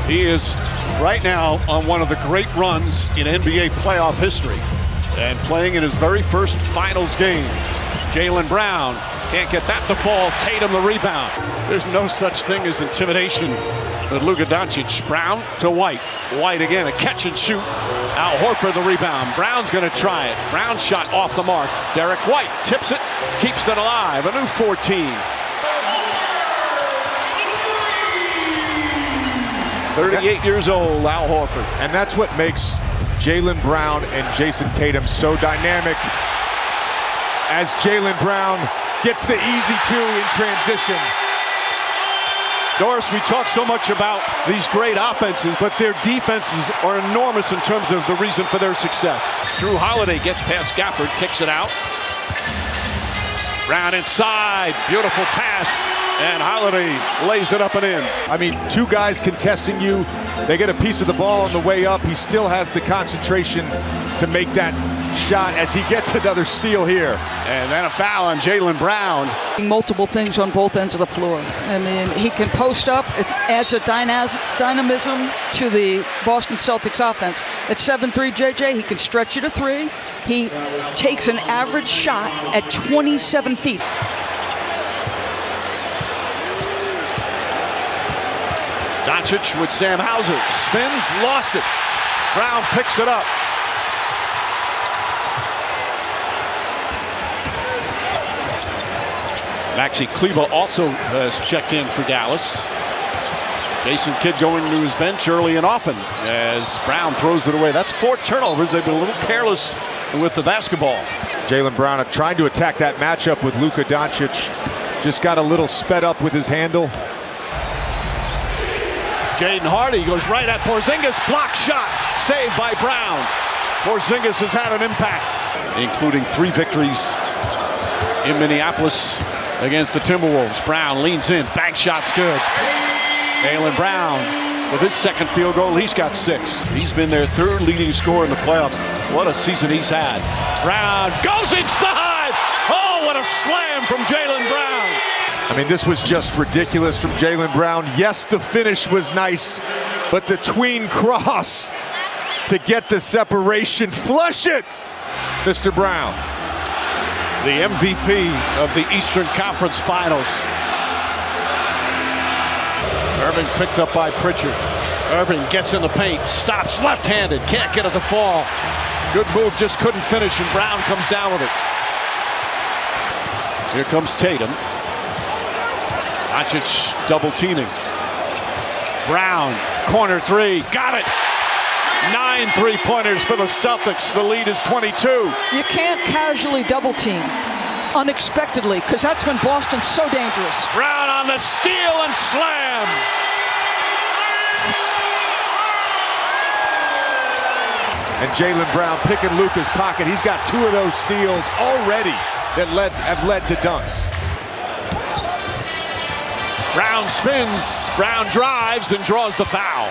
He is right now on one of the great runs in NBA playoff history and playing in his very first finals game. Jaylen Brown can't get that to fall. Tatum the rebound. There's no such thing as intimidation with Luka Doncic. Brown to White. White again, a catch and shoot. Al Horford the rebound. Brown's going to try it. Brown shot off the mark. Derek White tips it, keeps it alive. A new 14. 38 years old, Al Horford. And that's what makes Jaylen Brown and Jason Tatum so dynamic, as Jaylen Brown gets the easy two in transition. Doris, we talk so much about these great offenses, but their defenses are enormous in terms of the reason for their success. Drew Holiday gets past Gafford, kicks it out. Brown inside, beautiful pass, and Holiday lays it up and in. I mean, two guys contesting you. They get a piece of the ball on the way up. He still has the concentration to make that shot as he gets another steal here. And then a foul on Jaylen Brown. Multiple things on both ends of the floor. I mean, he can post up. It adds a dynamism to the Boston Celtics offense. At 7'3", JJ, he can stretch it to three. He takes an average shot at 27 feet. Doncic with Sam Hauser. Spins, lost it. Brown picks it up. Maxi Kleber also has checked in for Dallas. Jason Kidd going to his bench early and often as Brown throws it away. That's 4 turnovers. They've been a little careless with the basketball. Jaylen Brown trying to attack that matchup with Luka Doncic. Just got a little sped up with his handle. Jaden Hardy goes right at Porzingis. Block shot. Saved by Brown. Porzingis has had an impact, including 3 victories in Minneapolis against the Timberwolves. Brown leans in. Bank shot's good. Jaylen Brown with his second field goal. He's got 6. He's been their 3rd leading scorer in the playoffs. What a season he's had. Brown goes inside. Oh, what a slam from Jaylen Brown. I mean, this was just ridiculous from Jaylen Brown. Yes, the finish was nice, but the tween cross to get the separation. Flush it, Mr. Brown. The MVP of the Eastern Conference Finals. Irving picked up by Pritchard. Irving gets in the paint, stops left-handed, can't get it to fall. Good move, just couldn't finish, and Brown comes down with it. Here comes Tatum. Doncic double teaming. Brown, corner 3, got it. 9 3-pointers for the Celtics. The lead is 22. You can't casually double team unexpectedly, because that's when Boston's so dangerous. Brown on the steal and slam. And Jaylen Brown picking Luka's pocket. He's got 2 of those steals already that have led to dunks. Brown spins, Brown drives and draws the foul.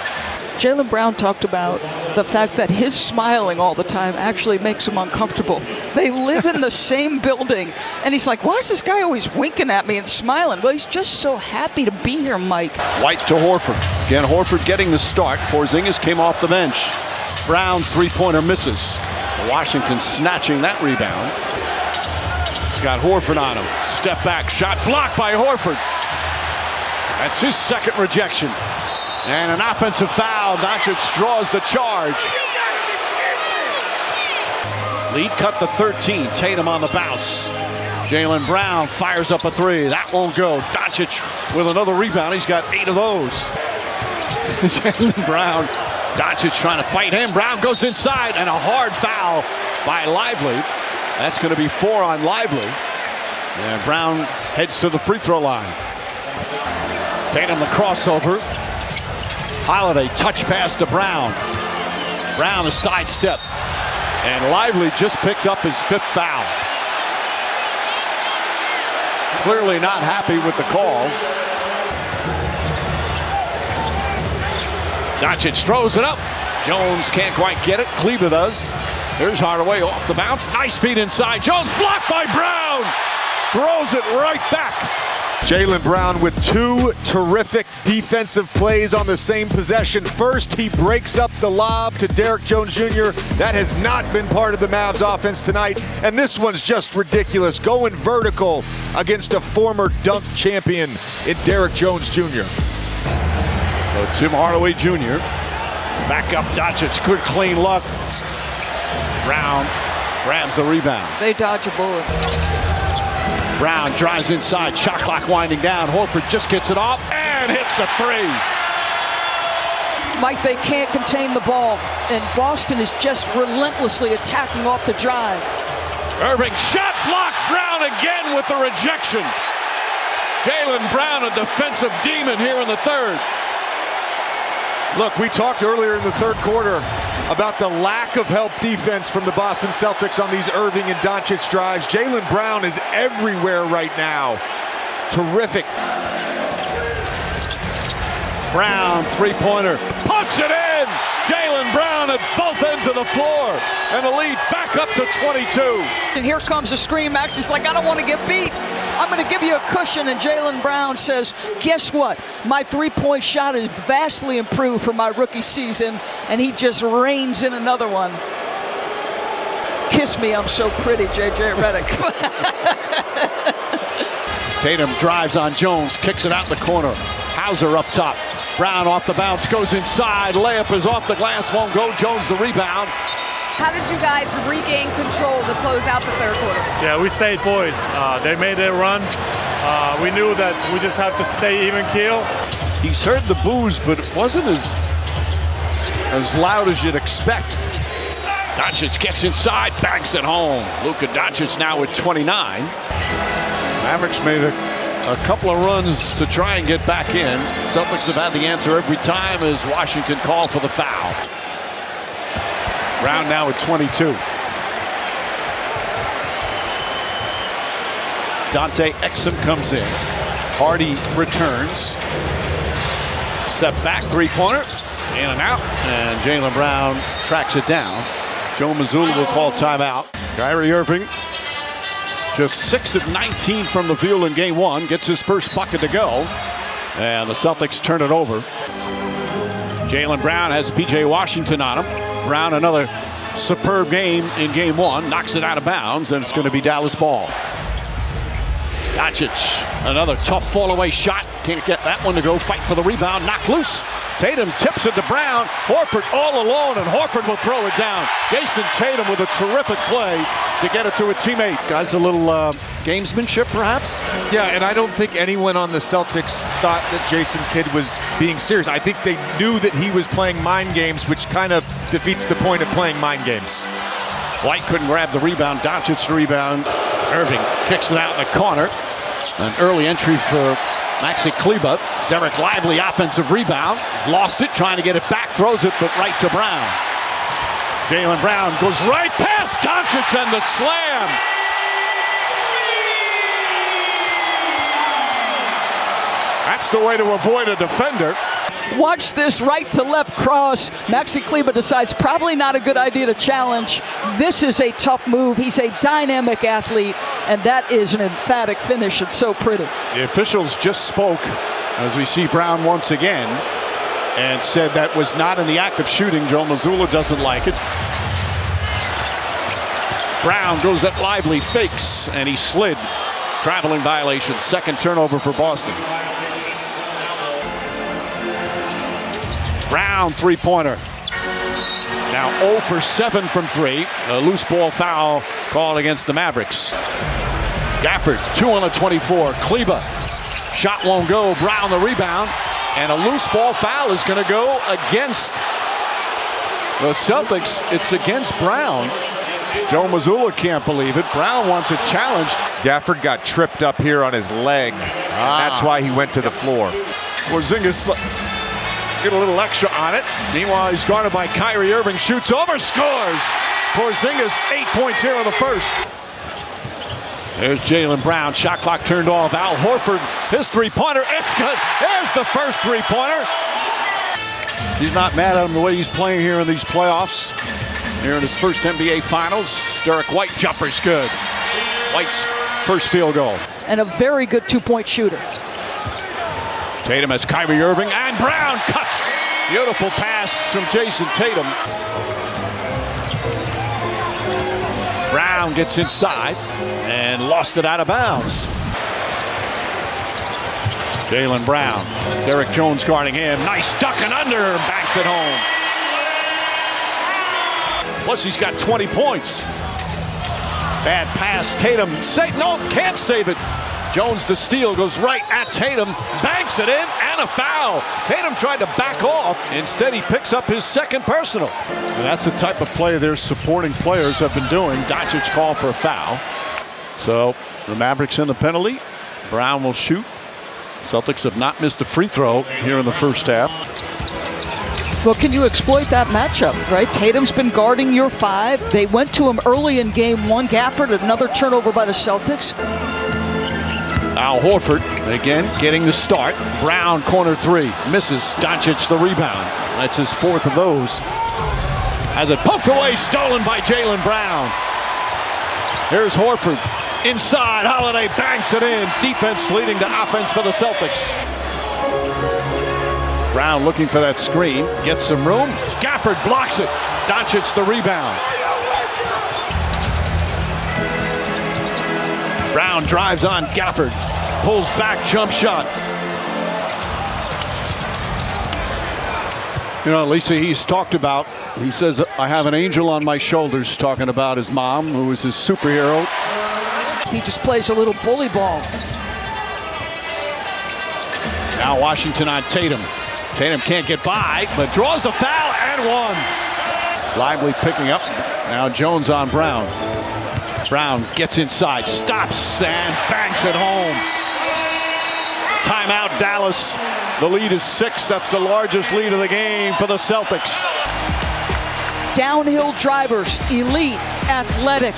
Jaylen Brown talked about the fact that his smiling all the time actually makes him uncomfortable. They live in the same building, and he's like, why is this guy always winking at me and smiling? Well, he's just so happy to be here, Mike. White to Horford. Again, Horford getting the start. Porzingis came off the bench. Brown's 3-pointer misses. Washington snatching that rebound. He's got Horford on him. Step back, shot blocked by Horford. That's his second rejection. And an offensive foul. Doncic draws the charge. Lead cut to 13. Tatum on the bounce. Jaylen Brown fires up a 3. That won't go. Doncic with another rebound. He's got 8 of those. Jaylen Brown. Doncic trying to fight him. Brown goes inside, and a hard foul by Lively. That's going to be 4 on Lively. And Brown heads to the free throw line. Tatum the crossover. Holiday touch pass to Brown. Brown a sidestep. And Lively just picked up his 5th foul. Clearly not happy with the call. Doncic throws it up. Jones can't quite get it. Kleber does. There's Hardaway off the bounce. Nice feed inside. Jones blocked by Brown. Throws it right back. Jaylen Brown with two terrific defensive plays on the same possession. First, he breaks up the lob to Derrick Jones Jr. That has not been part of the Mavs offense tonight. And this one's just ridiculous, going vertical against a former dunk champion in Derrick Jones Jr. So Tim Hardaway Jr. Back up Doncic, good clean look. Brown grabs the rebound. They dodge a bullet. Brown drives inside, shot clock winding down. Horford just gets it off and hits the three. Mike, they can't contain the ball, and Boston is just relentlessly attacking off the drive. Irving shot blocked. Brown again with the rejection. Jaylen Brown, a defensive demon here in the third. Look, we talked earlier in the third quarter about the lack of help defense from the Boston Celtics on these Irving and Doncic drives. Jaylen Brown is everywhere right now. Terrific. Brown, three-pointer, puts it in! Jaylen Brown at both ends of the floor, and the lead back up to 22. And here comes a screen. Max is like, I don't want to get beat. I'm going to give you a cushion. And Jaylen Brown says, guess what? My three-point shot is vastly improved from my rookie season, and he just reins in another one. Kiss me, I'm so pretty, JJ Redick. Tatum drives on Jones, kicks it out in the corner. Hauser up top. Brown off the bounce, goes inside. Layup is off the glass, won't go. Jones the rebound. How did you guys regain control to close out the third quarter? Yeah, we stayed poised. They made their run. We knew that we just have to stay even keel. He's heard the boos, but it wasn't as loud as you'd expect. Doncic gets inside, banks it home. Luka Doncic now with 29. Mavericks made a couple of runs to try and get back in. Celtics have had the answer every time as Washington called for the foul. Brown now at 22. Dante Exum comes in. Hardy returns. Step back, three-pointer. In and out. And Jaylen Brown tracks it down. Joe Mazzulla will call timeout. Kyrie Irving, just 6 of 19 from the field in game one. Gets his first bucket to go. And the Celtics turn it over. Jaylen Brown has P.J. Washington on him. Brown, another superb game in game one. Knocks it out of bounds, and it's going to be Dallas ball. Doncic, another tough fall-away shot. Can't get that one to go. Fight for the rebound. Knocked loose. Tatum tips it to Brown. Horford all alone, and Horford will throw it down. Jason Tatum with a terrific play to get it to a teammate. Guys, a little gamesmanship, perhaps? Yeah, and I don't think anyone on the Celtics thought that Jason Kidd was being serious. I think they knew that he was playing mind games, which kind of defeats the point of playing mind games. White couldn't grab the rebound. Doncic the rebound. Irving kicks it out in the corner. An early entry for Maxi Kleber. Derek Lively offensive rebound. Lost it, trying to get it back. Throws it, but right to Brown. Jaylen Brown goes right past Doncic and the slam. That's the way to avoid a defender. Watch this right to left cross. Maxi Kleber decides probably not a good idea to challenge. This is a tough move. He's a dynamic athlete, and that is an emphatic finish. It's so pretty. The officials just spoke as we see Brown once again and said that was not in the act of shooting. Joe Mazzulla doesn't like it. Brown goes at Lively, fakes, and he slid. Traveling violation. Second turnover for Boston. Brown three-pointer. Now 0 for 7 from 3. A loose ball foul called against the Mavericks. Gafford 2 on the 24. Kleber. Shot won't go. Brown the rebound. And a loose ball foul is going to go against the Celtics. It's against Brown. Joe Mazzulla can't believe it. Brown wants a challenge. Gafford got tripped up here on his leg. And that's why he went to the floor. Porzingis get a little extra on it. Meanwhile, he's guarded by Kyrie Irving. Shoots over, scores. Porzingis 8 points here in the first. There's Jaylen Brown. Shot clock turned off. Al Horford, his three-pointer. It's good. There's the first three-pointer. He's not mad at him the way he's playing here in these playoffs. Here in his first NBA Finals. Derek White jumper's good. White's first field goal. And a very good two-point shooter. Tatum has Kyrie Irving, and Brown cuts. Beautiful pass from Jason Tatum. Brown gets inside and lost it out of bounds. Jaylen Brown, Derrick Jones guarding him. Nice duck and under, banks it home. Plus he's got 20 points. Bad pass, Tatum, can't save it. Jones the steal, goes right at Tatum, banks it in, and a foul. Tatum tried to back off. Instead, he picks up his second personal. And that's the type of play their supporting players have been doing. Doncic called for a foul. So the Mavericks in the penalty. Brown will shoot. Celtics have not missed a free throw here in the first half. Well, can you exploit that matchup, right? Tatum's been guarding your 5. They went to him early in game 1. Gafford, another turnover by the Celtics. Al Horford, again, getting the start. Brown, corner 3, misses. Doncic the rebound. That's his 4th of those. Has it poked away, stolen by Jaylen Brown. Here's Horford. Inside, Holiday banks it in. Defense leading to offense for the Celtics. Brown looking for that screen. Gets some room. Gafford blocks it. Doncic the rebound. Brown drives on Gafford. Pulls back, jump shot. You know, Lisa, he's talked about, he says, I have an angel on my shoulders, talking about his mom, who was his superhero. He just plays a little bully ball. Now Washington on Tatum. Tatum can't get by, but draws the foul and one. Lively picking up. Now Jones on Brown. Brown gets inside, stops, and banks it home. Timeout, Dallas. The lead is 6. That's the largest lead of the game for the Celtics. Downhill drivers, elite, athletic,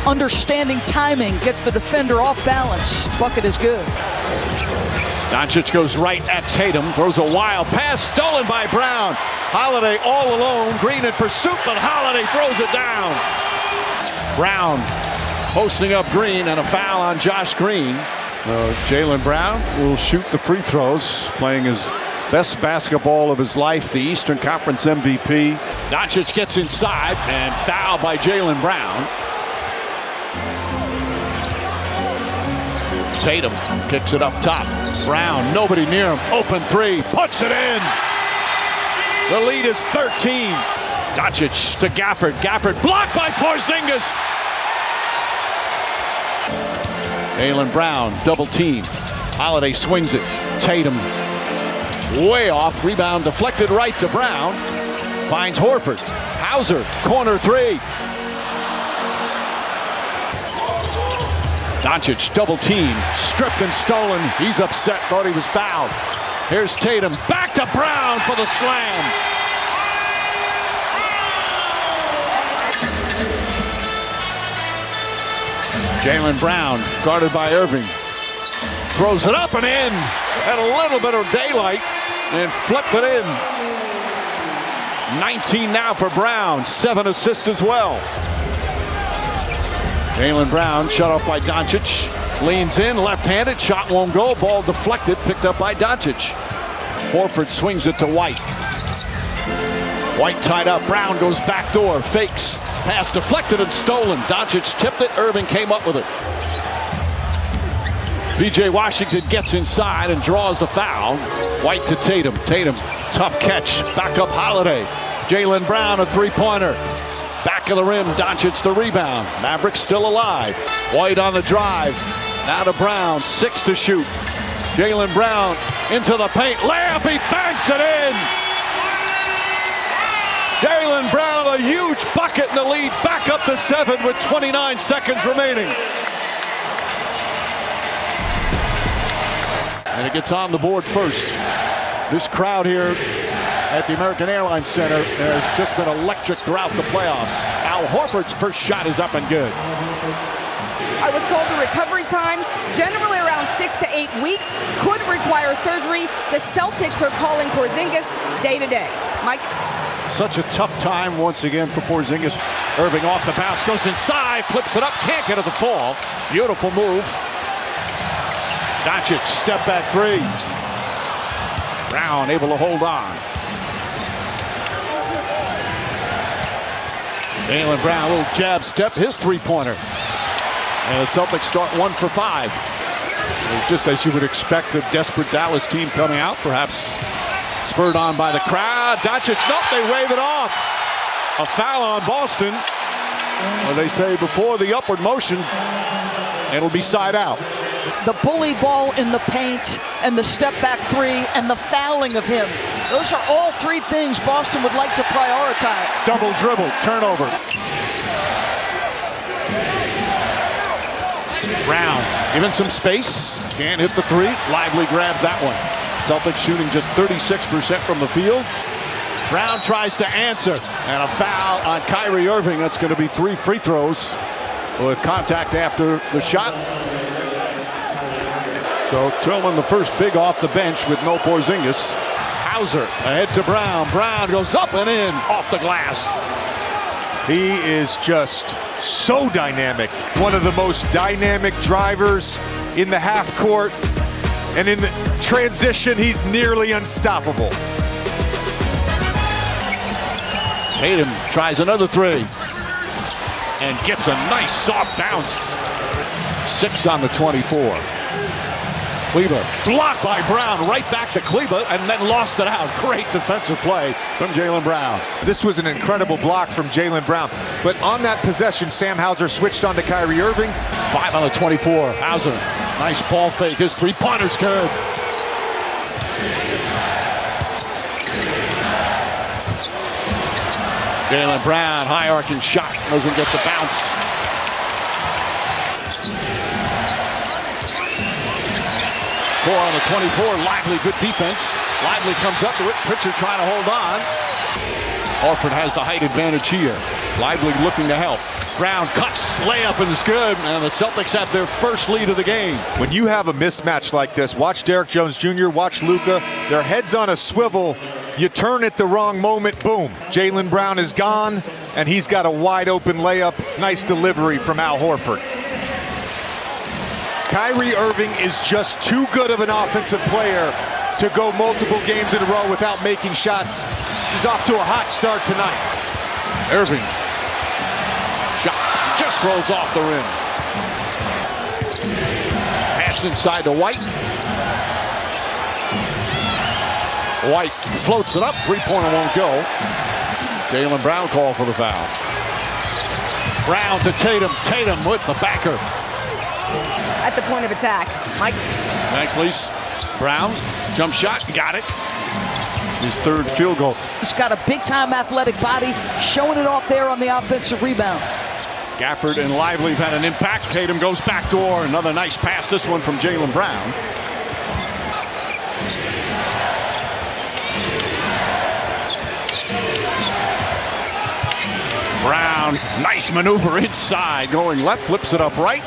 understanding timing, gets the defender off balance. Bucket is good. Doncic goes right at Tatum, throws a wild pass, stolen by Brown. Holiday all alone, Green in pursuit, but Holiday throws it down. Brown posting up Green, and a foul on Josh Green. Jaylen Brown will shoot the free throws, playing his best basketball of his life, the Eastern Conference MVP. Doncic gets inside, and foul by Jaylen Brown. Tatum kicks it up top. Brown, nobody near him. Open 3, puts it in. The lead is 13. Doncic to Gafford. Gafford blocked by Porzingis. Jaylen Brown, double team. Holiday swings it. Tatum way off. Rebound deflected right to Brown. Finds Horford. Hauser, corner 3. Doncic, double team, stripped and stolen. He's upset, thought he was fouled. Here's Tatum, back to Brown for the slam. Jaylen Brown, guarded by Irving. Throws it up and in. Had a little bit of daylight and flipped it in. 19 now for Brown, 7 assists as well. Jaylen Brown shut off by Doncic. Leans in, left-handed, shot won't go. Ball deflected, picked up by Doncic. Horford swings it to White. White tied up, Brown goes backdoor, fakes. Pass deflected and stolen. Doncic tipped it, Irving came up with it. PJ Washington gets inside and draws the foul. White to Tatum. Tatum, tough catch, back up Holiday. Jaylen Brown, a three-pointer. Back of the rim, Doncic the rebound. Mavericks still alive. White on the drive. Now to Brown, 6 to shoot. Jaylen Brown into the paint. Layup, he banks it in. Jaylen Brown, a huge bucket in the lead. Back up to 7 with 29 seconds remaining. And it gets on the board first. This crowd here at the American Airlines Center has just been electric throughout the playoffs. Al Horford's first shot is up and good. I was told the recovery time, generally around 6 to 8 weeks, could require surgery. The Celtics are calling Porzingis day to day. Mike? Such a tough time once again for Porzingis. Irving off the bounce, goes inside, flips it up, can't get it to fall. Beautiful move. Doncic, step back 3. Brown able to hold on. Jaylen Brown, a little jab step, his three-pointer. And the Celtics start 1 for 5. Just as you would expect, a desperate Dallas team coming out, perhaps spurred on by the crowd. Doncic, nope, they wave it off. A foul on Boston. Well, they say before the upward motion, it'll be side out. The bully ball in the paint and the step back three and the fouling of him. Those are all three things Boston would like to prioritize. Double dribble, turnover. Brown given some space, can't hit the three. Lively grabs that one. Celtics shooting just 36% from the field. Brown tries to answer, and a foul on Kyrie Irving. That's going to be 3 free throws with contact after the shot. So Tillman the first big off the bench with no Porzingis. Hauser ahead to Brown. Brown goes up and in off the glass. He is just so dynamic. One of the most dynamic drivers in the half court. And in the transition, he's nearly unstoppable. Tatum tries another three and gets a nice soft bounce. 6 on the 24. Kleber blocked by Brown, right back to Kleber, and then lost it out. Great defensive play from Jaylen Brown. This was an incredible block from Jaylen Brown. But on that possession, Sam Hauser switched on to Kyrie Irving. 5 on the 24. Hauser, nice ball fake. His three-pointer's good. Jaylen Brown, high arcing shot, doesn't get the bounce. Four on the 24, Lively, good defense. Lively comes up to it, Pritchard trying to hold on. Horford has the height advantage here. Lively looking to help. Brown cuts, layup, and it's good. And the Celtics have their first lead of the game. When you have a mismatch like this, watch Derrick Jones Jr., watch Luka. Their heads on a swivel. You turn at the wrong moment, boom. Jaylen Brown is gone, and he's got a wide open layup. Nice delivery from Al Horford. Kyrie Irving is just too good of an offensive player to go multiple games in a row without making shots. He's off to a hot start tonight. Irving. Shot just rolls off the rim. Pass inside to White. White floats it up. Three-pointer won't go. Jaylen Brown called for the foul. Brown to Tatum. Tatum with the backer. At the point of attack. Mike. Thanks, Lise. Brown, jump shot, got it. His third field goal. He's got a big-time athletic body, showing it off there on the offensive rebound. Gafford and Lively have had an impact. Tatum goes back door. Another nice pass, this one from Jaylen Brown. Brown, nice maneuver inside, going left, flips it up right.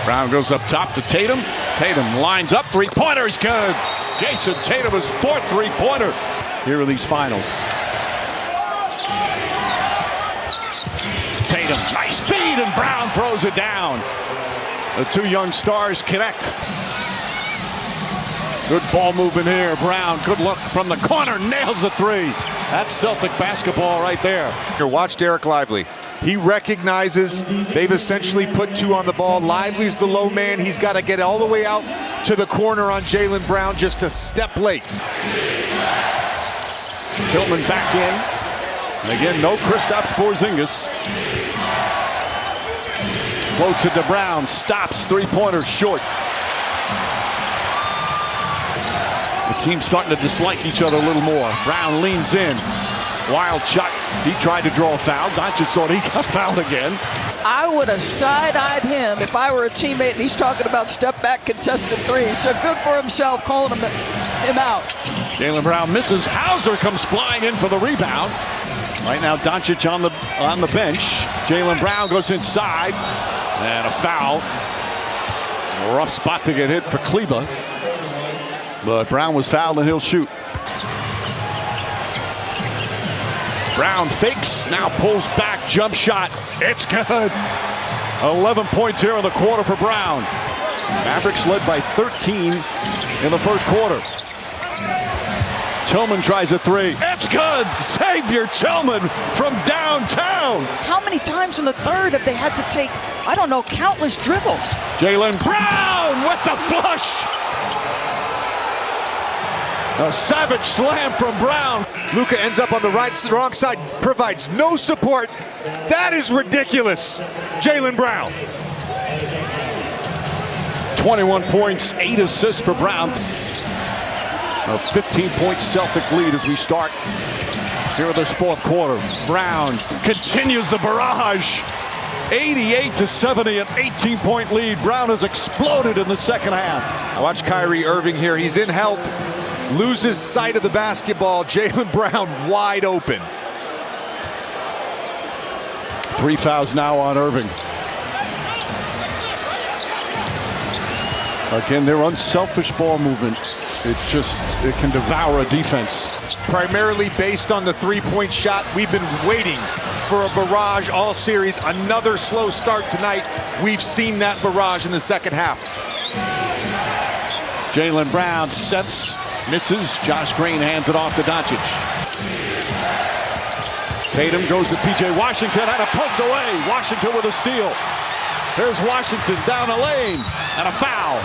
Brown goes up top to Tatum. Tatum lines up, three-pointer is good. Jason Tatum's 4th three-pointer here in these finals. Tatum, nice feed, and Brown throws it down. The two young stars connect. Good ball movement here. Brown, good look from the corner, nails a three. That's Celtic basketball right there. Here, watch Derek Lively. He recognizes they've essentially put 2 on the ball. Lively's the low man. He's got to get all the way out to the corner on Jaylen Brown, just a step late. Tillman back in. And again, no Kristaps Porzingis. Floats it to Brown. Stops. Three-pointer short. The team's starting to dislike each other a little more. Brown leans in. Wild shot. He tried to draw a foul. Doncic thought he got fouled again. I would have side-eyed him if I were a teammate and he's talking about step-back contested threes. So good for himself calling him out. Jaylen Brown misses. Hauser comes flying in for the rebound. Right now, Doncic on the bench. Jaylen Brown goes inside. And a foul. A rough spot to get hit for Kleber. But Brown was fouled and he'll shoot. Brown fakes, now pulls back, jump shot. It's good. 11 points here in the quarter for Brown. Mavericks led by 13 in the first quarter. Tillman tries a three. It's good! Xavier Tillman from downtown. How many times in the third have they had to take, I don't know, countless dribbles? Jaylen Brown with the flush. A savage slam from Brown. Luka ends up on the wrong side, provides no support. That is ridiculous. Jaylen Brown. 21 points, 8 assists for Brown. A 15-point Celtic lead as we start here in this fourth quarter. Brown continues the barrage. 88-70, an 18-point lead. Brown has exploded in the second half. I watch Kyrie Irving here. He's in help. Loses sight of the basketball. Jaylen Brown wide open. 3 fouls now on Irving. Again, their unselfish ball movement. It can devour a defense. Primarily based on the three-point shot. We've been waiting for a barrage all series. Another slow start tonight. We've seen that barrage in the second half. Jaylen Brown sets, misses. Josh Green hands it off to Doncic. Tatum goes to P.J. Washington, had it poked away. Washington with a steal. There's Washington down the lane, and a foul.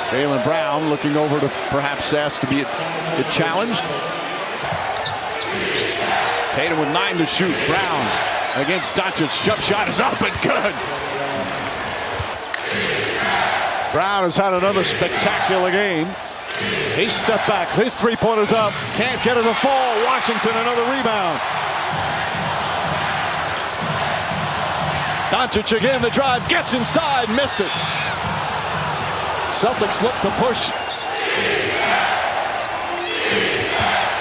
Jaylen Brown looking over to perhaps ask to be challenged. Tatum with 9 to shoot. Brown against Doncic. Jump shot is up and good. Brown has had another spectacular game. He stepped back. His three-pointer's up. Can't get it to fall. Washington another rebound. Doncic again, the drive, gets inside, missed it. Celtics look to push.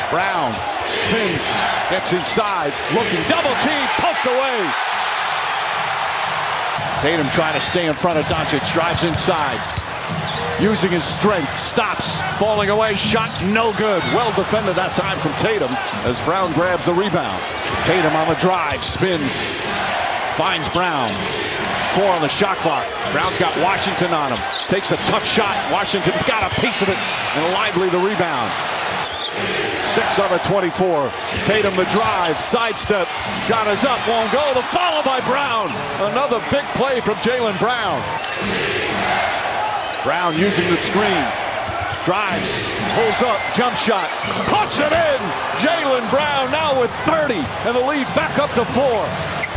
Brown spins, gets inside, looking, double team, poked away. Tatum trying to stay in front of Doncic, drives inside. Using his strength, stops, falling away, shot no good. Well defended that time from Tatum as Brown grabs the rebound. Tatum on the drive, spins, finds Brown. 4 on the shot clock. Brown's got Washington on him. Takes a tough shot. Washington's got a piece of it, and Lively the rebound. 6 on the 24. Tatum the drive, sidestep, shot is up, won't go. The follow by Brown. Another big play from Jaylen Brown. Brown using the screen. Drives, pulls up, jump shot, puts it in. Jaylen Brown now with 30, and the lead back up to 4.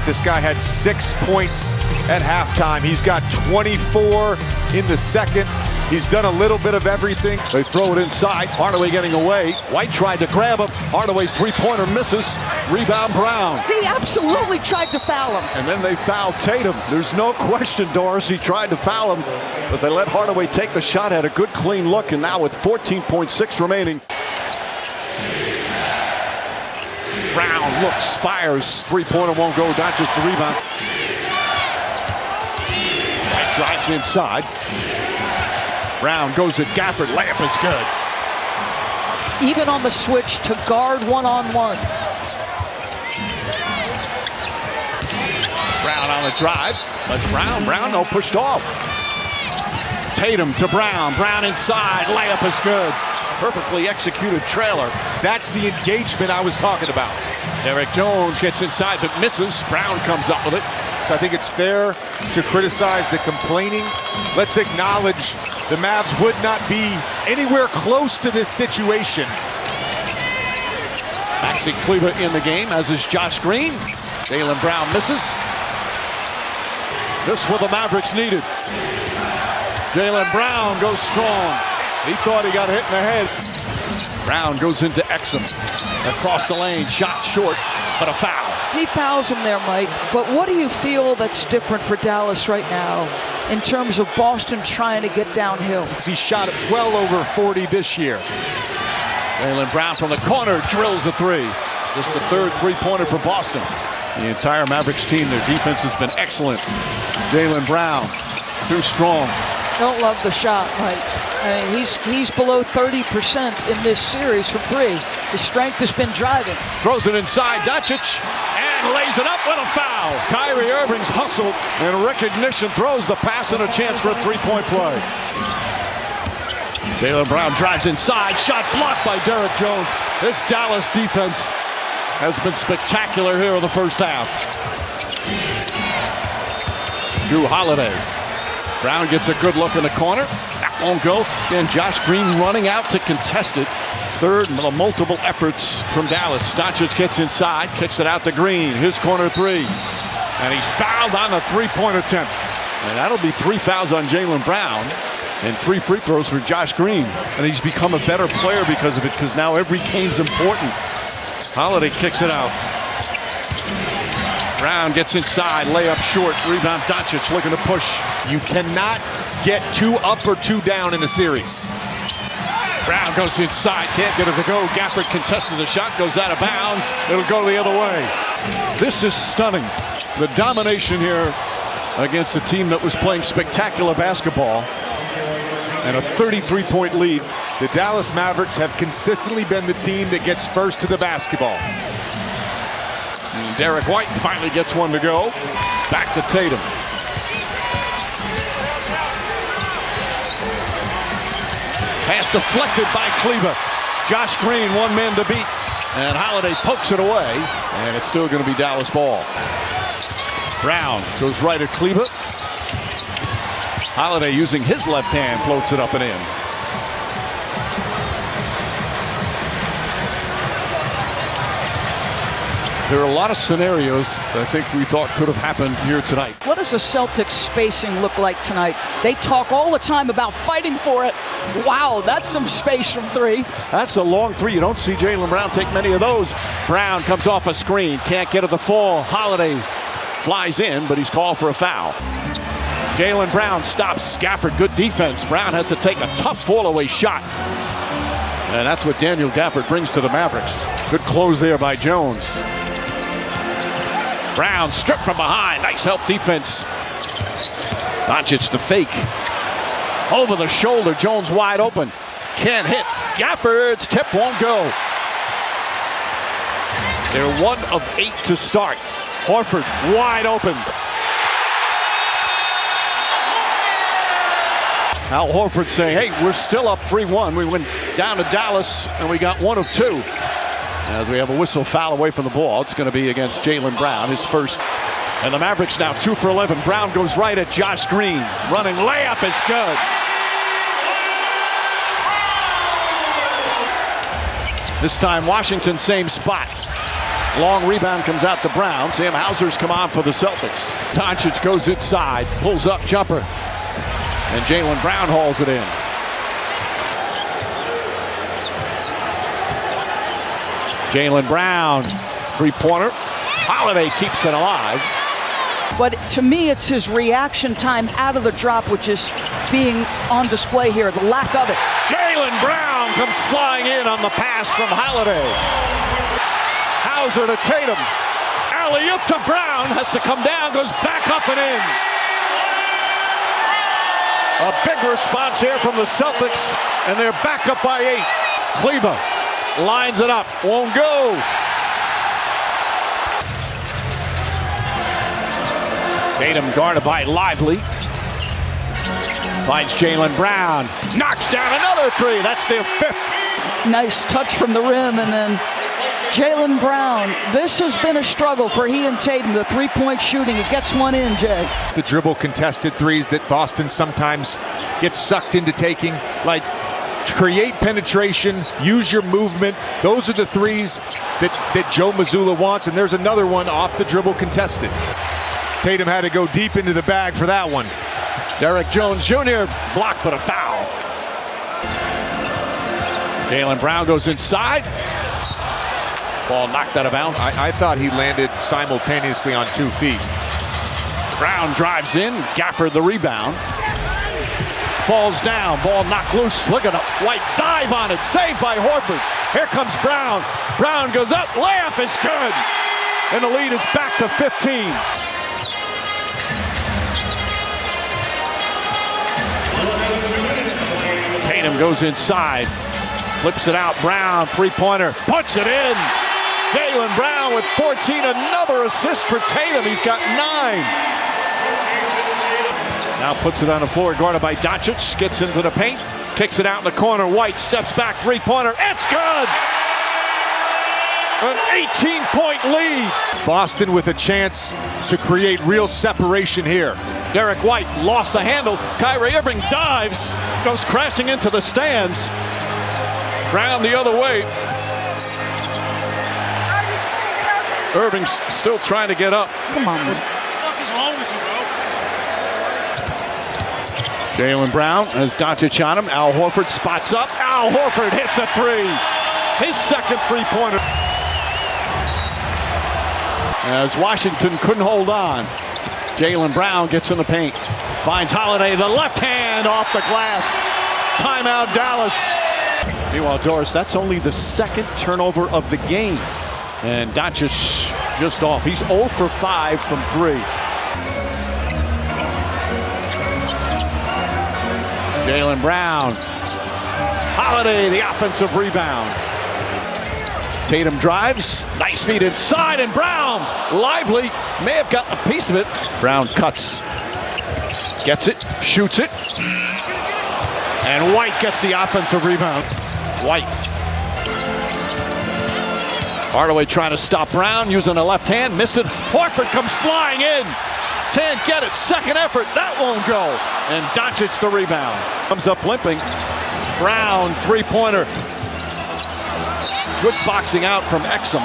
This guy had 6 points at halftime. He's got 24 in the second. He's done a little bit of everything. They throw it inside. Hardaway getting away. White tried to grab him. Hardaway's three-pointer misses. Rebound Brown. He absolutely tried to foul him. And then they fouled Tatum. There's no question, Doris, he tried to foul him, but they let Hardaway take the shot, had a good clean look, and now with 14.6 remaining. Brown looks, fires, three-pointer won't go. Doncic the rebound. White drives inside. Brown goes at Gafford. Layup is good. Even on the switch to guard one-on-one. Brown on the drive. That's Brown. Brown, no, pushed off. Tatum to Brown. Brown inside. Layup is good. Perfectly executed trailer. That's the engagement I was talking about. Derek Jones gets inside but misses. Brown comes up with it. So I think it's fair to criticize the complaining. Let's acknowledge the Mavs would not be anywhere close to this situation. Maxi Kleber in the game, as is Josh Green. Jaylen Brown misses. This what the Mavericks needed. Jaylen Brown goes strong. He thought he got hit in the head. Brown goes into Exum. Across the lane, shot short, but a foul. He fouls him there, Mike. But what do you feel that's different for Dallas right now in terms of Boston trying to get downhill? He shot it well over 40 this year. Jaylen Brown from the corner drills a three. Just the third three-pointer for Boston. The entire Mavericks team, their defense has been excellent. Jaylen Brown, too strong. Don't love the shot, Mike. I mean, he's below 30% in this series from 3. His strength has been driving. Throws it inside, Doncic, and and lays it up with a foul. Kyrie Irving's hustle and recognition throws the pass and a chance for a three-point play. Jaylen Brown drives inside, shot blocked by Derek Jones. This Dallas defense has been spectacular here in the first half. Drew Holiday. Brown gets a good look in the corner. That won't go. Again, Josh Green running out to contest it. Third multiple efforts from Dallas. Doncic gets inside, kicks it out to Green. His corner three. And he's fouled on the three-point attempt. And that'll be 3 fouls on Jaylen Brown and 3 free throws for Josh Green. And he's become a better player because of it, because now every game's important. Holiday kicks it out. Brown gets inside, layup short, rebound Doncic looking to push. You cannot get 2 up or 2 down in a series. Brown goes inside, can't get it to go. Gafford contested the shot, goes out of bounds. It'll go the other way. This is stunning. The domination here against a team that was playing spectacular basketball and a 33-point lead. The Dallas Mavericks have consistently been the team that gets first to the basketball. And Derek White finally gets one to go. Back to Tatum. Pass deflected by Kleber. Josh Green, one man to beat. And Holiday pokes it away. And it's still going to be Dallas ball. Brown goes right at Kleber. Holiday using his left hand floats it up and in. There are a lot of scenarios that I think we thought could have happened here tonight. What does the Celtics spacing look like tonight? They talk all the time about fighting for it. Wow, that's some space from 3. That's a long 3. You don't see Jaylen Brown take many of those. Brown comes off a screen, can't get it to fall. Holiday flies in, but he's called for a foul. Jaylen Brown stops Gafford. Good defense. Brown has to take a tough fall-away shot. And that's what Daniel Gafford brings to the Mavericks. Good close there by Jones. Brown stripped from behind. Nice help defense. Doncic to fake. Over the shoulder. Jones wide open. Can't hit. Gafford's tip won't go. They're 1 of 8 to start. Horford wide open. Al Horford saying, hey, we're still up 3-1. We went down to Dallas and we got 1 of 2. As we have a whistle foul away from the ball, it's going to be against Jaylen Brown, his first. And the Mavericks now 2 for 11. Brown goes right at Josh Green. Running layup is good. This time Washington, same spot. Long rebound comes out to Brown. Sam Hauser's come on for the Celtics. Doncic goes inside, pulls up jumper. And Jaylen Brown hauls it in. Jaylen Brown, three-pointer. Holiday keeps it alive. But to me, it's his reaction time out of the drop, which is being on display here, the lack of it. Jaylen Brown comes flying in on the pass from Holiday. Hauser to Tatum. Alley-oop to Brown, has to come down, goes back up and in. A big response here from the Celtics, and they're back up by 8. Kleber lines it up, won't go. Tatum guarded by Lively. Finds Jaylen Brown, knocks down another 3. That's their 5th. Nice touch from the rim, and then Jaylen Brown. This has been a struggle for he and Tatum, the three-point shooting. It gets one in, Jay. The dribble contested threes that Boston sometimes gets sucked into taking, like create penetration, use your movement. Those are the threes that Joe Mazzulla wants, and there's another one off the dribble contested. Tatum had to go deep into the bag for that one. Derek Jones Jr. blocked, but a foul. Jaylen Brown goes inside. Ball knocked out of bounds. I thought he landed simultaneously on 2 feet. Brown drives in. Gafford the rebound. Falls down. Ball knocked loose. Look at a White dive on it. Saved by Horford. Here comes Brown. Brown goes up. Layup is good. And the lead is back to 15. Tatum goes inside. Flips it out. Brown, three-pointer. Puts it in. Jaylen Brown with 14, another assist for Tatum. He's got 9. Now puts it on the floor, guarded by Doncic. Gets into the paint, kicks it out in the corner. White steps back, three-pointer. It's good! An 18-point lead. Boston with a chance to create real separation here. Derek White lost the handle. Kyrie Irving dives, goes crashing into the stands. Brown the other way. Irving's still trying to get up. Come on. What the fuck is wrong with you, bro? Jaylen Brown has Doncic on him. Al Horford spots up. Al Horford hits a three. His second three-pointer. As Washington couldn't hold on. Jaylen Brown gets in the paint. Finds Holiday, the left hand off the glass. Timeout, Dallas. Meanwhile, Doris, that's only the second turnover of the game. And Doncic just off. He's 0 for 5 from 3. Jaylen Brown. Holiday, the offensive rebound. Tatum drives. Nice feed inside, and Brown, lively, may have gotten a piece of it. Brown cuts. Gets it, shoots it. And White gets the offensive rebound. White. Hardaway trying to stop Brown, using the left hand, missed it. Horford comes flying in. Can't get it, second effort, that won't go. And Doncic the rebound. Comes up limping. Brown, three-pointer. Good boxing out from Exum.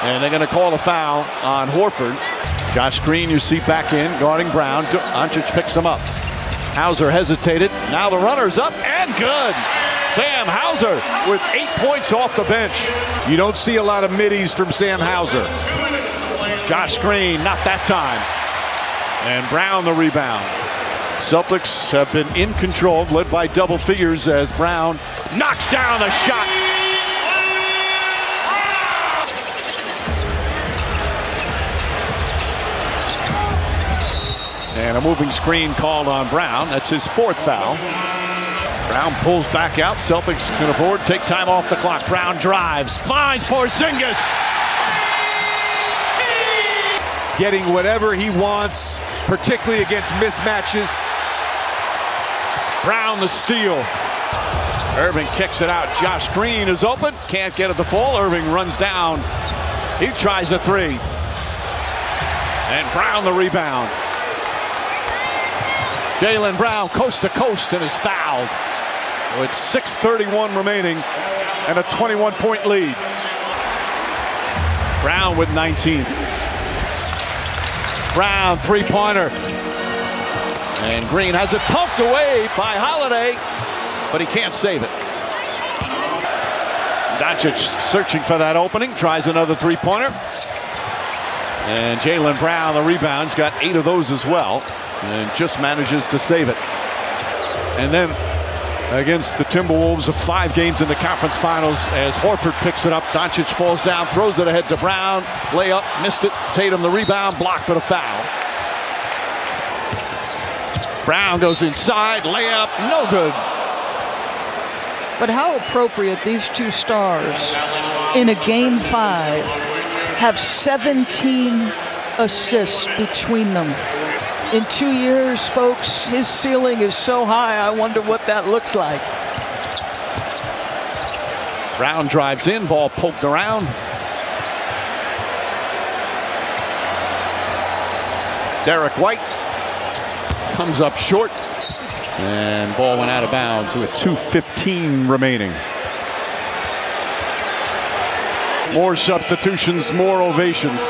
And they're going to call a foul on Horford. Josh Green, you see back in, guarding Brown. Doncic picks him up. Hauser hesitated. Now the runner's up and good. Sam Hauser with 8 points off the bench. You don't see a lot of middies from Sam Hauser. Josh Green, not that time. And Brown the rebound. Celtics have been in control, led by double figures as Brown knocks down a shot. And a moving screen called on Brown. That's his 4th foul. Brown pulls back out. Celtics can afford to take time off the clock. Brown drives, finds Porzingis. Getting whatever he wants, particularly against mismatches. Brown the steal. Irving kicks it out. Josh Green is open. Can't get it to fall. Irving runs down. He tries a three. And Brown the rebound. Jaylen Brown coast to coast and is fouled. With 6:31 remaining and a 21-point lead. Brown with 19. Brown, three-pointer. And Green has it poked away by Holiday, but he can't save it. Doncic searching for that opening, tries another three-pointer. And Jaylen Brown, the rebound, has got 8 of those as well, and just manages to save it. And then against the Timberwolves of 5 games in the conference finals as Horford picks it up. Doncic falls down, throws it ahead to Brown. Layup, missed it. Tatum the rebound, blocked but a foul. Brown goes inside, layup, no good. But how appropriate these two stars in a game 5 have 17 assists between them. In 2 years, folks, his ceiling is so high, I wonder what that looks like. Brown drives in, ball poked around. Derek White comes up short, and ball went out of bounds with 2:15 remaining. More substitutions, more ovations.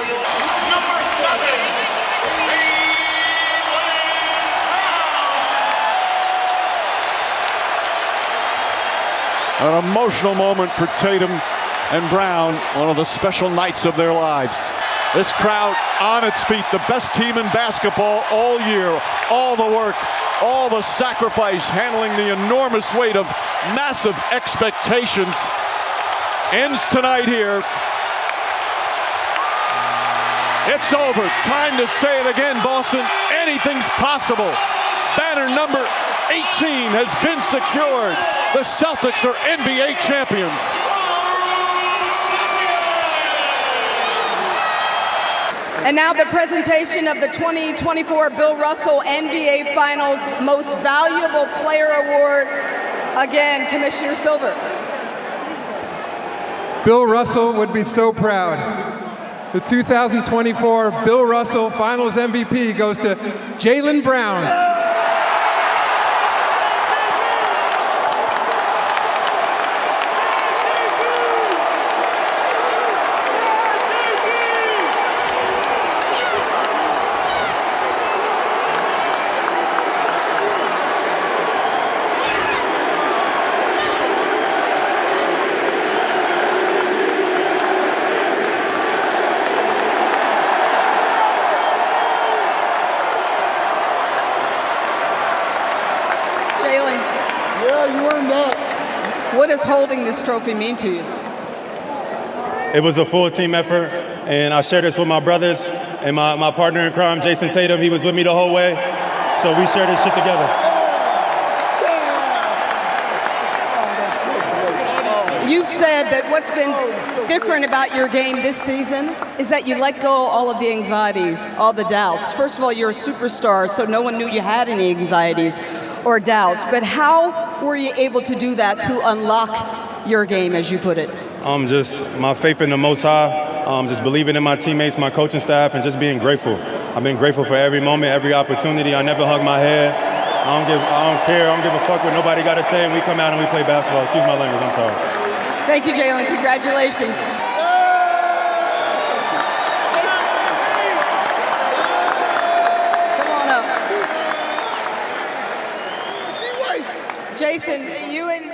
An emotional moment for Tatum and Brown, one of the special nights of their lives. This crowd on its feet, the best team in basketball all year, all the work, all the sacrifice, handling the enormous weight of massive expectations. Ends tonight here. It's over. Time to say it again, Boston. Anything's possible. Banner number 18 has been secured. The Celtics are NBA champions. And now the presentation of the 2024 Bill Russell NBA Finals Most Valuable Player Award. Again, Commissioner Silver. Bill Russell would be so proud. The 2024 Bill Russell Finals MVP goes to Jaylen Brown. What does holding this trophy mean to you? It was a full team effort, and I shared this with my brothers and my partner in crime, Jason Tatum. He was with me the whole way, so we shared this shit together. You've said that what's been different about your game this season is that you let go all of the anxieties, all the doubts. First of all, you're a superstar, so no one knew you had any anxieties or doubts. But how were you able to do that to unlock your game, as you put it? Just my faith in the Most High, just believing in my teammates, my coaching staff, and just being grateful. I've been grateful for every moment, every opportunity. I never hug my head. I don't care. I don't give a fuck what nobody got to say, and we come out and we play basketball. Excuse my language. I'm sorry. Thank you, Jaylen. Congratulations. Come on up. Jason, you and